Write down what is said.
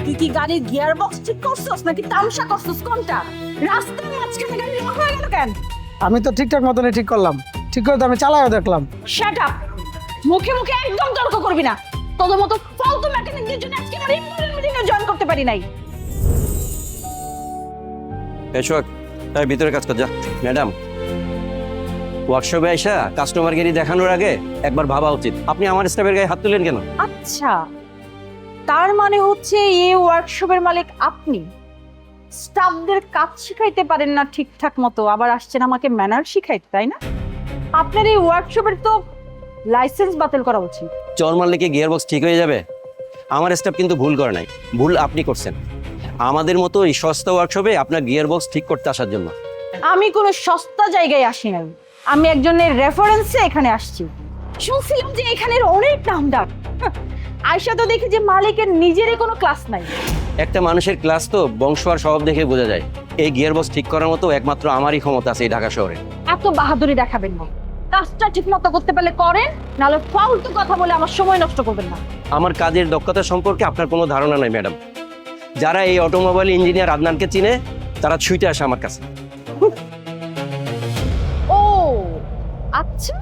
তুই কি গাড়ির গিয়ার বক্স ঠিক করছস নাকি তামসা করছস কোনটা? রাস্তার মাঝখানে গাড়ি লক হয়ে গেল কেন? আমি তো ঠিকঠাক মতনই ঠিক করলাম, ঠিক করে তো আমি চালাইও দেখলাম। Shut up! মুখে মুখে একদম তর্ক করবি না। তোদের মতো ফালতু মেকানিকদের জন্য আজকে আমার ইম্পর্টেন্ট মিটিংয়ে জয়েন করতে পারি নাই। এসো তাই ভিতরে কাজ কর যা। ম্যাডাম, ওয়ার্কশপে আইসা কাস্টমার গেরি দেখানোর আগে একবার ভাবা উচিত। আপনি আমার স্টাফের গায়ে হাত তুলেন কেন? আচ্ছা, তার মানে হচ্ছে এই ওয়ার্কশপের মালিক আপনি। স্টাফদের কাজ শিখাইতে পারেন না ঠিকঠাক মতো, আবার আসছেন আমাকে ম্যানার শিখাইতে, তাই না? আপনার এই ওয়ার্কশপের তো লাইসেন্স বাতিল করা উচিত। চর মারলে কি গিয়ার বক্স ঠিক হয়ে যাবে? আমার স্টাফ কিন্তু ভুল করে নাই, ভুল আপনি করছেন। আমাদের মতো এই সস্তা ওয়ার্কশপে আপনার গিয়ার বক্স ঠিক করতে আসার জন্য। আমি কোনো সস্তা জায়গায় আসি না, আমি একজনের রেফারেন্সে এখানে আসছি। শুনছিলাম যে এখানের অনেক নামডাক। আয়সা তো দেখি যে মালিকের নিজেরই কোনো ক্লাস নাই। একটা মানুষের ক্লাস তো বংশ আর স্বভাব দেখে বোঝা যায়। এই গিয়ার বক্স ঠিক করার মতো একমাত্র আমারই ক্ষমতা আছে এই ঢাকা শহরে। এত বাহাদুরি দেখাবেন না, কাজটা ঠিক মতো করতে পারলে করেন, নাহলে ফালতু কথা বলে আমার সময় নষ্ট করবেন না। আমার কাজের দক্ষতা সম্পর্কে আপনার কোনো ধারণা নাই ম্যাডাম। যারা এই অটোমোবাইল ইঞ্জিনিয়ার আদনানকে চিনে তারা ছুটে আসে আমার কাছে। ও আচ্ছা,